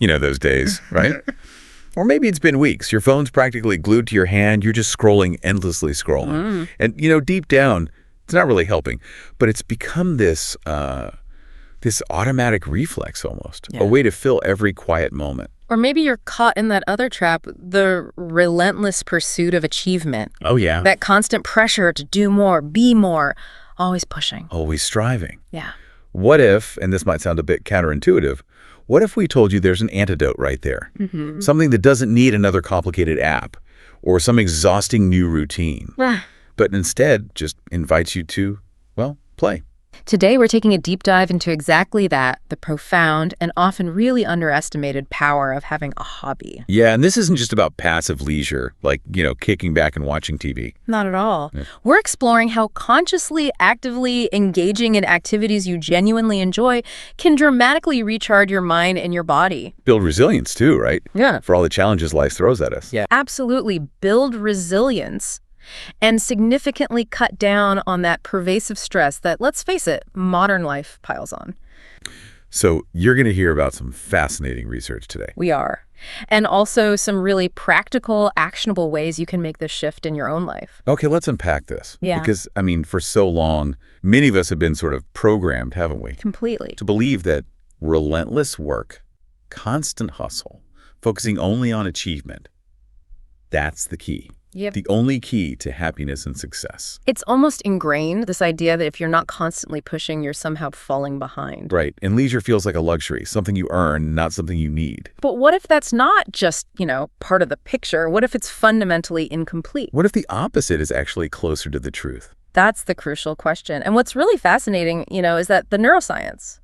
You know those days, right? Or maybe it's been weeks. Your phone's practically glued to your hand. You're just scrolling, endlessly scrolling. And, deep down, it's not really helping. But it's become this automatic reflex almost, a way to fill every quiet moment. Or maybe you're caught in that other trap, the relentless pursuit of achievement. Oh, yeah. That constant pressure to do more, be more, always pushing. Always striving. Yeah. What if, and this might sound a bit counterintuitive, what if we told you there's an antidote right there? Something that doesn't need another complicated app or some exhausting new routine, but instead just invites you to, well, play. Today, we're taking a deep dive into exactly that, the profound and often really underestimated power of having a hobby. Yeah, and this isn't just about passive leisure, like, kicking back and watching TV. Not at all. Yeah. We're exploring how consciously, actively engaging in activities you genuinely enjoy can dramatically recharge your mind and your body. Build resilience too, right? Yeah. For all the challenges life throws at us. Yeah. Absolutely. Build resilience and significantly cut down on that pervasive stress that, let's face it, modern life piles on. So you're going to hear about some fascinating research today. We are. And also some really practical, actionable ways you can make this shift in your own life. Okay, let's unpack this. Yeah. Because, for so long, many of us have been sort of programmed, haven't we? Completely. To believe that relentless work, constant hustle, focusing only on achievement, that's the key. Yep. The only key to happiness and success. It's almost ingrained, this idea that if you're not constantly pushing, you're somehow falling behind. Right. And leisure feels like a luxury, something you earn, not something you need. But what if that's not just, part of the picture? What if it's fundamentally incomplete? What if the opposite is actually closer to the truth? That's the crucial question. And what's really fascinating, is that the neuroscience,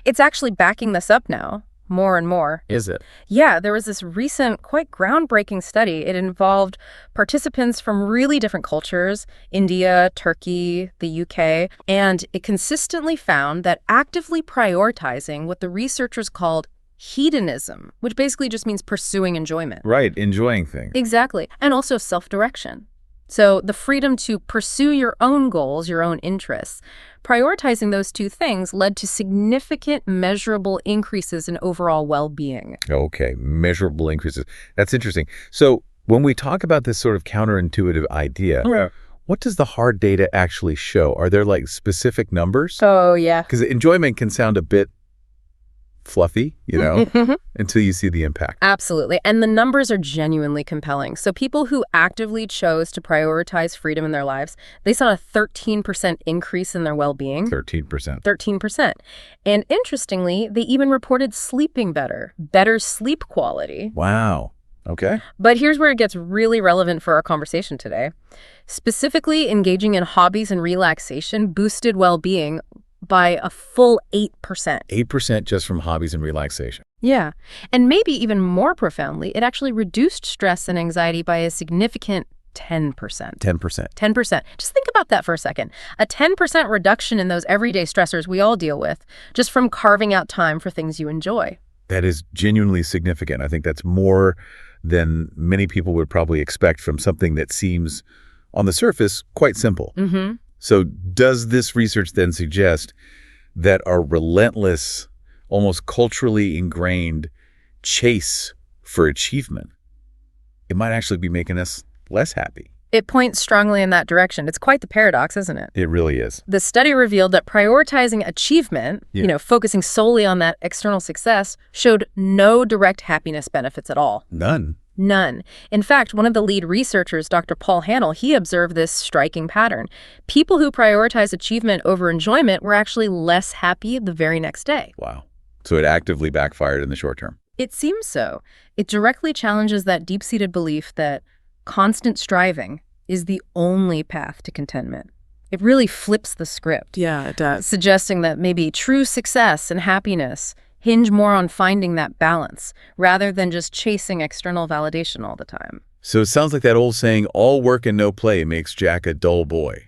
it's actually backing this up now. More and more. Is it? Yeah, there was this recent, quite groundbreaking study. It involved participants from really different cultures, India, Turkey, the UK, and it consistently found that actively prioritizing what the researchers called hedonism, which basically just means pursuing enjoyment. Right, enjoying things. Exactly, and also self-direction. So the freedom to pursue your own goals, your own interests, prioritizing those two things led to significant measurable increases in overall well-being. Okay, measurable increases. That's interesting. So when we talk about this sort of counterintuitive idea, what does the hard data actually show? Are there specific numbers? Oh, yeah. Because enjoyment can sound a bit fluffy, until you see the impact. Absolutely. And the numbers are genuinely compelling. So people who actively chose to prioritize freedom in their lives, they saw a 13% increase in their well-being. 13%. 13%. And interestingly, they even reported sleeping better sleep quality. Wow. Okay. But here's where it gets really relevant for our conversation today. Specifically, engaging in hobbies and relaxation boosted well-being by a full 8%. 8% just from hobbies and relaxation. Yeah. And maybe even more profoundly, it actually reduced stress and anxiety by a significant 10%. 10%. 10%. Just think about that for a second. A 10% reduction in those everyday stressors we all deal with, just from carving out time for things you enjoy. That is genuinely significant. I think that's more than many people would probably expect from something that seems, on the surface, quite simple. Mm-hmm. So does this research then suggest that our relentless, almost culturally ingrained chase for achievement, it might actually be making us less happy? It points strongly in that direction. It's quite the paradox, isn't it? It really is. The study revealed that prioritizing achievement, focusing solely on that external success, showed no direct happiness benefits at all. None. None. In fact, one of the lead researchers, Dr. Paul Hanel, he observed this striking pattern. People who prioritized achievement over enjoyment were actually less happy the very next day. Wow. So it actively backfired in the short term. It seems so. It directly challenges that deep-seated belief that constant striving is the only path to contentment. It really flips the script. Yeah, it does. Suggesting that maybe true success and happiness hinge more on finding that balance rather than just chasing external validation all the time. So it sounds like that old saying, all work and no play makes Jack a dull boy.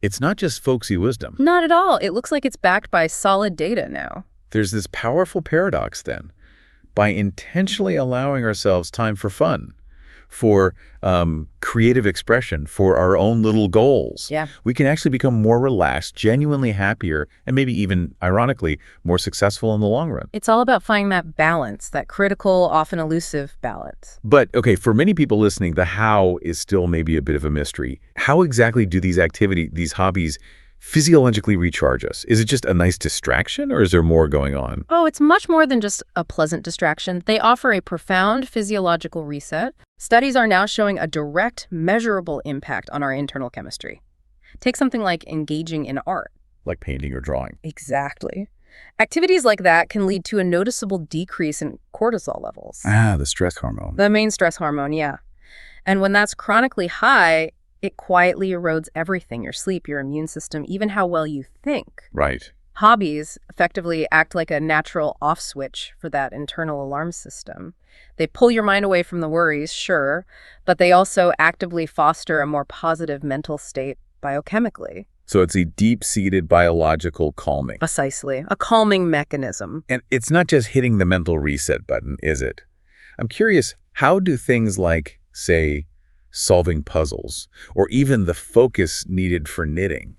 It's not just folksy wisdom. Not at all. It looks like it's backed by solid data now. There's this powerful paradox then. By intentionally allowing ourselves time for fun, for creative expression, for our own little goals, Yeah. we can actually become more relaxed, genuinely happier, and maybe even, ironically, more successful in the long run. It's all about finding that balance, that critical, often elusive balance. But, okay, for many people listening, the how is still maybe a bit of a mystery. How exactly do these hobbies, physiologically recharge us? Is it just a nice distraction, or is there more going on? Oh, it's much more than just a pleasant distraction. They offer a profound physiological reset. Studies are now showing a direct, measurable impact on our internal chemistry. Take something like engaging in art. Like painting or drawing. Exactly. Activities like that can lead to a noticeable decrease in cortisol levels. The stress hormone. The main stress hormone, yeah. And when that's chronically high, it quietly erodes everything, your sleep, your immune system, even how well you think. Right. Hobbies effectively act like a natural off switch for that internal alarm system. They pull your mind away from the worries, sure, but they also actively foster a more positive mental state biochemically. So it's a deep-seated biological calming. Precisely. A calming mechanism. And it's not just hitting the mental reset button, is it? I'm curious, how do things like, say, solving puzzles, or even the focus needed for knitting,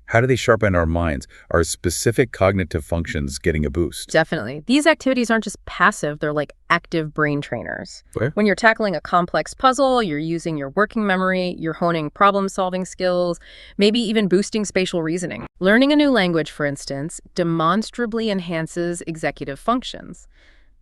how do they sharpen our minds? Are specific cognitive functions getting a boost? Definitely. These activities aren't just passive, they're like active brain trainers. Where? When you're tackling a complex puzzle, you're using your working memory, you're honing problem-solving skills, maybe even boosting spatial reasoning. Learning a new language, for instance, demonstrably enhances executive functions.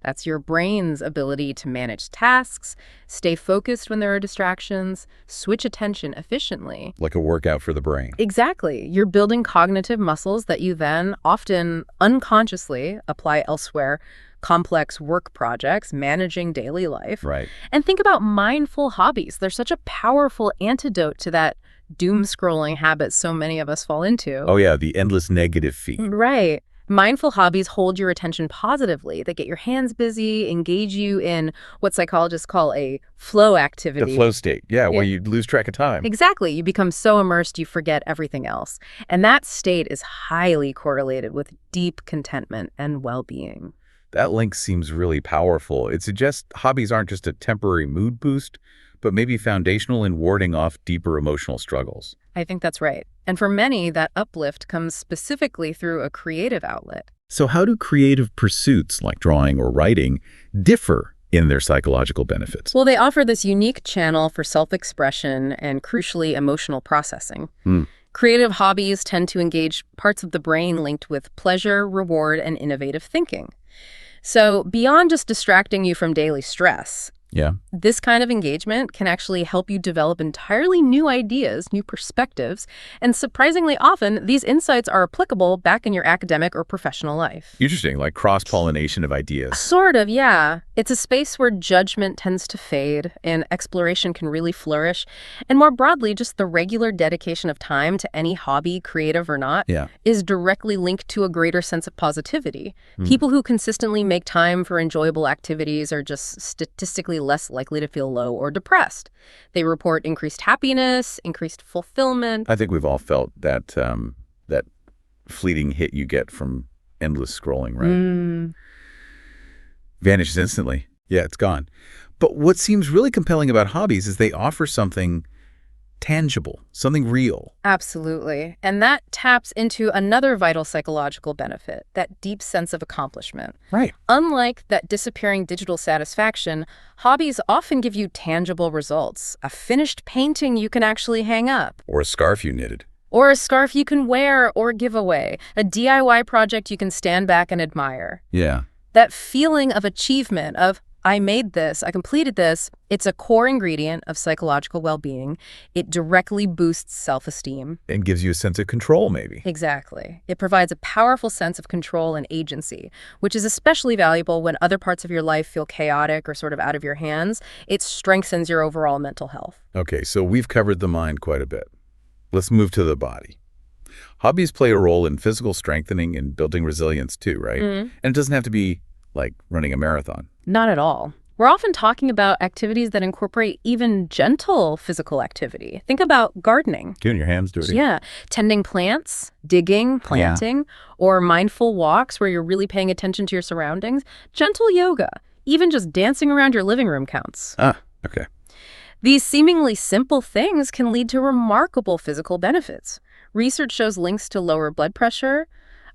That's your brain's ability to manage tasks, stay focused when there are distractions, switch attention efficiently. Like a workout for the brain. Exactly. You're building cognitive muscles that you then often unconsciously apply elsewhere, complex work projects, managing daily life. Right. And think about mindful hobbies. They're such a powerful antidote to that doom scrolling habit so many of us fall into. Oh yeah, the endless negative feed. Right. Mindful hobbies hold your attention positively. They get your hands busy, engage you in what psychologists call a flow activity. The flow state, yeah, where you lose track of time. Exactly. You become so immersed you forget everything else. And that state is highly correlated with deep contentment and well-being. That link seems really powerful. It suggests hobbies aren't just a temporary mood boost, but maybe foundational in warding off deeper emotional struggles. I think that's right. And for many, that uplift comes specifically through a creative outlet. So how do creative pursuits like drawing or writing differ in their psychological benefits? Well, they offer this unique channel for self-expression and, crucially, emotional processing. Creative hobbies tend to engage parts of the brain linked with pleasure, reward, and innovative thinking. So beyond just distracting you from daily stress, this kind of engagement can actually help you develop entirely new ideas, new perspectives, and surprisingly often, these insights are applicable back in your academic or professional life. Interesting, like cross-pollination of ideas. Sort of, yeah. It's a space where judgment tends to fade and exploration can really flourish. And more broadly, just the regular dedication of time to any hobby, creative or not, is directly linked to a greater sense of positivity. People who consistently make time for enjoyable activities are just statistically less likely to feel low or depressed. They report increased happiness, increased fulfillment. I think we've all felt that that fleeting hit you get from endless scrolling, right? Vanishes instantly. Yeah, it's gone. But what seems really compelling about hobbies is they offer something tangible, something real. Absolutely. And that taps into another vital psychological benefit, that deep sense of accomplishment. Right. Unlike that disappearing digital satisfaction, hobbies often give you tangible results. A finished painting you can actually hang up. Or a scarf you knitted. Or a scarf you can wear or give away. A DIY project you can stand back and admire. Yeah. That feeling of achievement, of I made this, I completed this, it's a core ingredient of psychological well-being. It directly boosts self-esteem. And gives you a sense of control, maybe. Exactly. It provides a powerful sense of control and agency, which is especially valuable when other parts of your life feel chaotic or sort of out of your hands. It strengthens your overall mental health. Okay, so we've covered the mind quite a bit. Let's move to the body. Hobbies play a role in physical strengthening and building resilience too, right? And it doesn't have to be like running a marathon. Not at all. We're often talking about activities that incorporate even gentle physical activity. Think about gardening. Getting your hands dirty. Yeah. Tending plants, digging, planting, or mindful walks where you're really paying attention to your surroundings. Gentle yoga. Even just dancing around your living room counts. Ah, okay. These seemingly simple things can lead to remarkable physical benefits. Research shows links to lower blood pressure,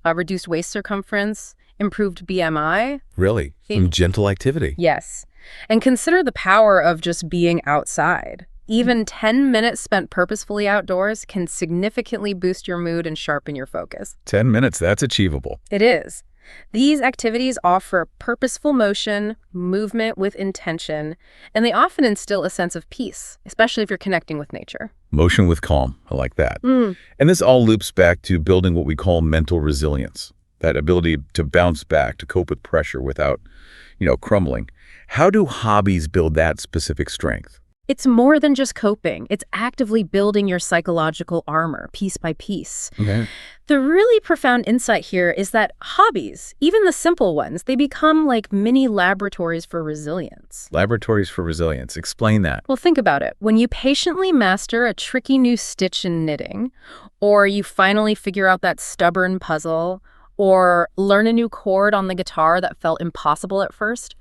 reduced waist circumference, improved BMI. Really? Some gentle activity. Yes. And consider the power of just being outside. Even 10 minutes spent purposefully outdoors can significantly boost your mood and sharpen your focus. 10 minutes, that's achievable. It is. These activities offer purposeful motion, movement with intention, and they often instill a sense of peace, especially if you're connecting with nature. Motion with calm. I like that. And this all loops back to building what we call mental resilience, that ability to bounce back, to cope with pressure without, crumbling. How do hobbies build that specific strength? It's more than just coping. It's actively building your psychological armor, piece by piece. Okay. The really profound insight here is that hobbies, even the simple ones, they become like mini laboratories for resilience. Laboratories for resilience. Explain that. Well, think about it. When you patiently master a tricky new stitch in knitting, or you finally figure out that stubborn puzzle, or learn a new chord on the guitar that felt impossible at first,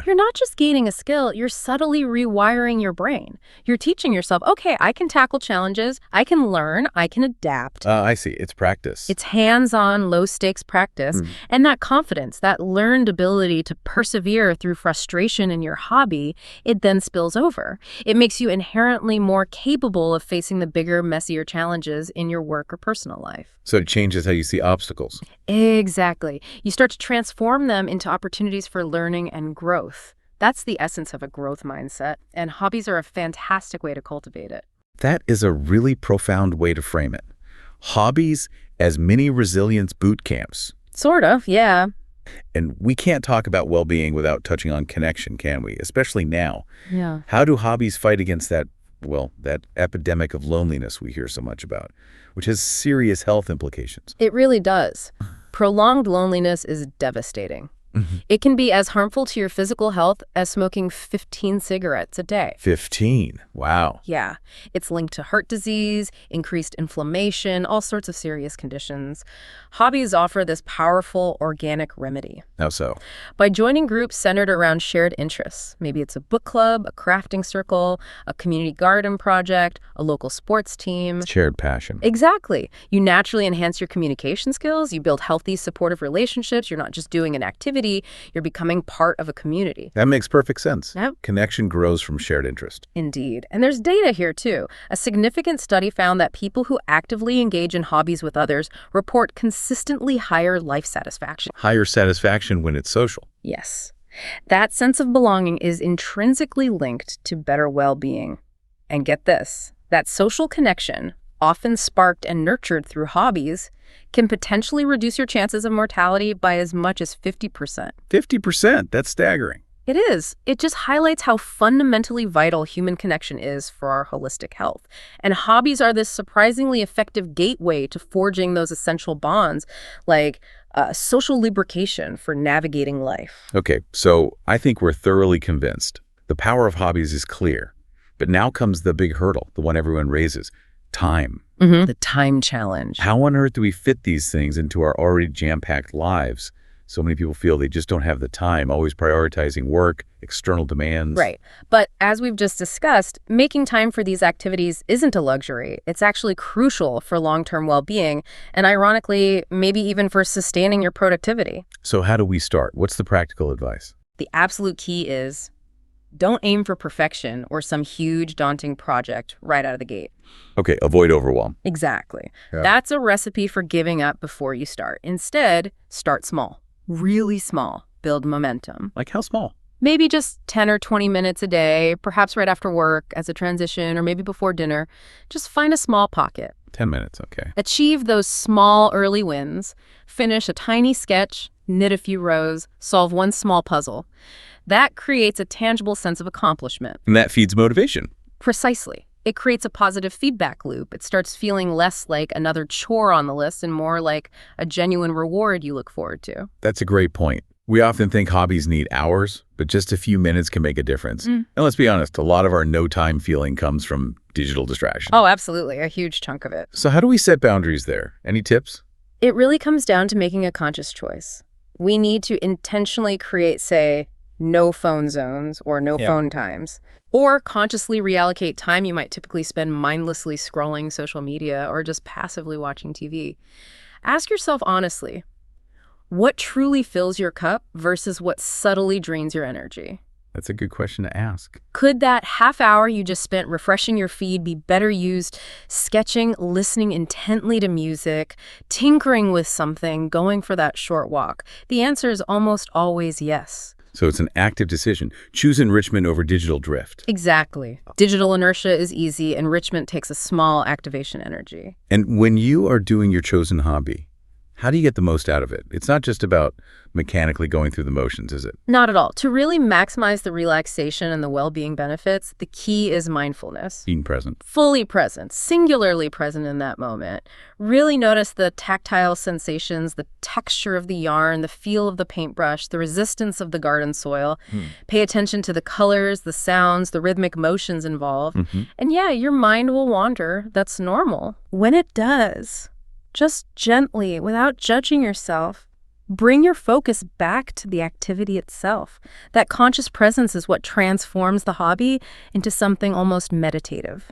you're not just gaining a skill, you're subtly rewiring your brain. You're teaching yourself, okay, I can tackle challenges, I can learn, I can adapt. I see. It's practice. It's hands-on, low-stakes practice. And that confidence, that learned ability to persevere through frustration in your hobby, it then spills over. It makes you inherently more capable of facing the bigger, messier challenges in your work or personal life. So it changes how you see obstacles. Exactly. You start to transform them into opportunities for learning and growth. That's the essence of a growth mindset, and hobbies are a fantastic way to cultivate it. That is a really profound way to frame it. Hobbies as mini resilience boot camps. Sort of, yeah. And we can't talk about well-being without touching on connection, can we? Especially now. Yeah. How do hobbies fight against that epidemic of loneliness we hear so much about, which has serious health implications? It really does. Prolonged loneliness is devastating. It can be as harmful to your physical health as smoking 15 cigarettes a day. 15? Wow. Yeah. It's linked to heart disease, increased inflammation, all sorts of serious conditions. Hobbies offer this powerful organic remedy. How so? By joining groups centered around shared interests. Maybe it's a book club, a crafting circle, a community garden project, a local sports team. Shared passion. Exactly. You naturally enhance your communication skills. You build healthy, supportive relationships. You're not just doing an activity. You're becoming part of a community. That makes perfect sense. Yep. Connection grows from shared interest. Indeed. And there's data here, too. A significant study found that people who actively engage in hobbies with others report consistently higher life satisfaction. Higher satisfaction when it's social. Yes. That sense of belonging is intrinsically linked to better well-being. And get this, that social connection, often sparked and nurtured through hobbies, can potentially reduce your chances of mortality by as much as 50%. 50%? That's staggering. It is. It just highlights how fundamentally vital human connection is for our holistic health. And hobbies are this surprisingly effective gateway to forging those essential bonds, like social lubrication for navigating life. Okay, so I think we're thoroughly convinced. The power of hobbies is clear. But now comes the big hurdle, the one everyone raises. Time. The time challenge. How on earth do we fit these things into our already jam-packed lives? So many people feel they just don't have the time, always prioritizing work, external demands. Right. But as we've just discussed, making time for these activities isn't a luxury. It's actually crucial for long-term well-being, and ironically, maybe even for sustaining your productivity. So how do we start? What's the practical advice? The absolute key is don't aim for perfection or some huge, daunting project right out of the gate. Okay, avoid overwhelm. Exactly. Yeah. That's a recipe for giving up before you start. Instead, start small. Really small. Build momentum. Like how small? Maybe just 10 or 20 minutes a day, perhaps right after work as a transition, or maybe before dinner. Just find a small pocket. 10 minutes, okay. Achieve those small early wins. Finish a tiny sketch, knit a few rows, solve one small puzzle. That creates a tangible sense of accomplishment. And that feeds motivation. Precisely. It creates a positive feedback loop. It starts feeling less like another chore on the list and more like a genuine reward you look forward to. That's a great point. We often think hobbies need hours, but just a few minutes can make a difference. And let's be honest, a lot of our no-time feeling comes from digital distraction. Oh, absolutely. A huge chunk of it. So how do we set boundaries there? Any tips? It really comes down to making a conscious choice. We need to intentionally create, say, no phone zones or no phone times. Or consciously reallocate time you might typically spend mindlessly scrolling social media or just passively watching TV. Ask yourself honestly, what truly fills your cup versus what subtly drains your energy? That's a good question to ask. Could that half hour you just spent refreshing your feed be better used sketching, listening intently to music, tinkering with something, going for that short walk? The answer is almost always yes. So it's an active decision. Choose enrichment over digital drift. Exactly. Digital inertia is easy. Enrichment takes a small activation energy. And when you are doing your chosen hobby, how do you get the most out of it? It's not just about mechanically going through the motions, is it? Not at all. To really maximize the relaxation and the well-being benefits, the key is mindfulness. Being present. Fully present, singularly present in that moment. Really notice the tactile sensations, the texture of the yarn, the feel of the paintbrush, the resistance of the garden soil. Pay attention to the colors, the sounds, the rhythmic motions involved. And yeah, your mind will wander. That's normal. When it does, just gently, without judging yourself, bring your focus back to the activity itself. That conscious presence is what transforms the hobby into something almost meditative.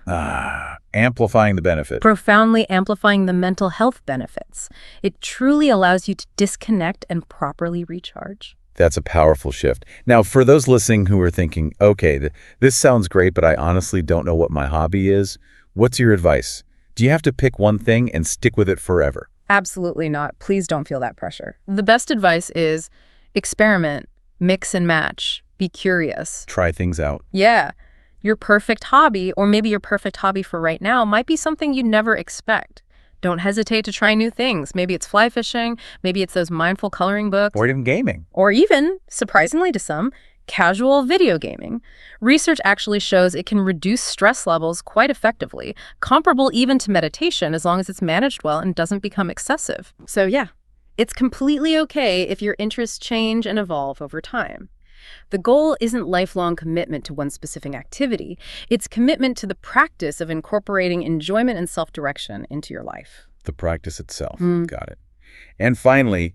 Amplifying the benefit. Profoundly amplifying the mental health benefits. It truly allows you to disconnect and properly recharge. That's a powerful shift. Now, for those listening who are thinking, okay, this sounds great, but I honestly don't know what my hobby is, what's your advice? Do you have to pick one thing and stick with it forever? Absolutely not. Please don't feel that pressure. The best advice is experiment, mix and match, be curious. Try things out. Yeah. Your perfect hobby, or maybe your perfect hobby for right now, might be something you never expect. Don't hesitate to try new things. Maybe it's fly fishing, maybe it's those mindful coloring books. Or even gaming. Or even, surprisingly to some, casual video gaming. Research actually shows it can reduce stress levels quite effectively, comparable even to meditation as long as it's managed well and doesn't become excessive. So yeah, it's completely okay if your interests change and evolve over time. The goal isn't lifelong commitment to one specific activity. It's commitment to the practice of incorporating enjoyment and self-direction into your life. The practice itself. Got it. And finally,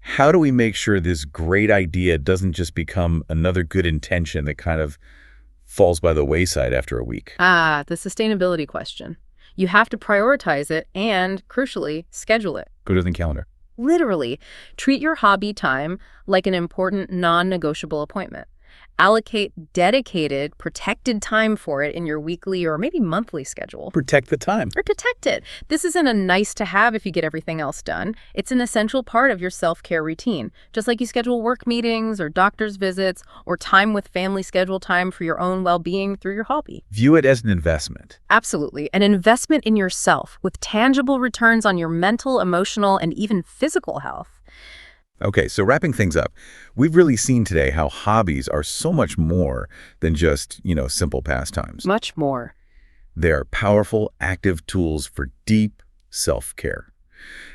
how do we make sure this great idea doesn't just become another good intention that kind of falls by the wayside after a week? The sustainability question. You have to prioritize it and, crucially, schedule it. Go to the calendar. Literally, treat your hobby time like an important non-negotiable appointment. Allocate dedicated, protected time for it in your weekly or maybe monthly schedule. Protect the time. Or protect it. This isn't a nice to have if you get everything else done. It's an essential part of your self-care routine. Just like you schedule work meetings or doctor's visits or time with family, schedule time for your own well-being through your hobby. View it as an investment. Absolutely. An investment in yourself with tangible returns on your mental, emotional, and even physical health. Okay, so wrapping things up, we've really seen today how hobbies are so much more than just, simple pastimes. Much more. They're powerful, active tools for deep self-care.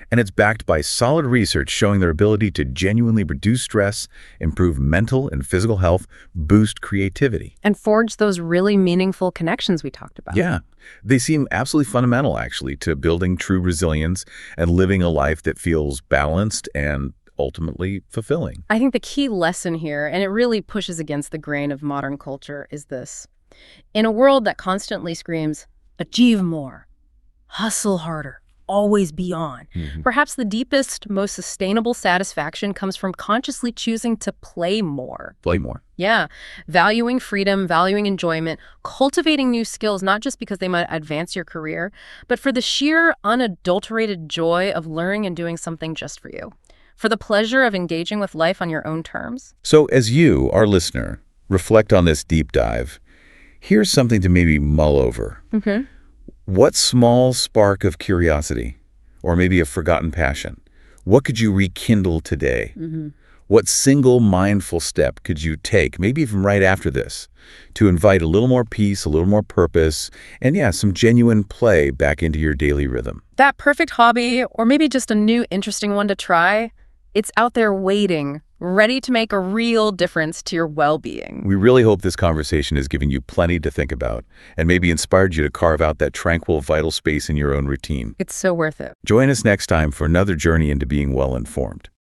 And it's backed by solid research showing their ability to genuinely reduce stress, improve mental and physical health, boost creativity. And forge those really meaningful connections we talked about. Yeah, they seem absolutely fundamental, actually, to building true resilience and living a life that feels balanced and ultimately fulfilling. I think the key lesson here, and it really pushes against the grain of modern culture, is this. In a world that constantly screams, achieve more, hustle harder, always be on, perhaps the deepest, most sustainable satisfaction comes from consciously choosing to play more. Play more. Yeah. Valuing freedom, valuing enjoyment, cultivating new skills, not just because they might advance your career, but for the sheer, unadulterated joy of learning and doing something just for you. For the pleasure of engaging with life on your own terms. So as you, our listener, reflect on this deep dive, here's something to maybe mull over. What small spark of curiosity, or maybe a forgotten passion, what could you rekindle today? What single mindful step could you take, maybe even right after this, to invite a little more peace, a little more purpose, and yeah, some genuine play back into your daily rhythm? That perfect hobby, or maybe just a new interesting one to try, it's out there waiting, ready to make a real difference to your well-being. We really hope this conversation has given you plenty to think about and maybe inspired you to carve out that tranquil, vital space in your own routine. It's so worth it. Join us next time for another journey into being well-informed.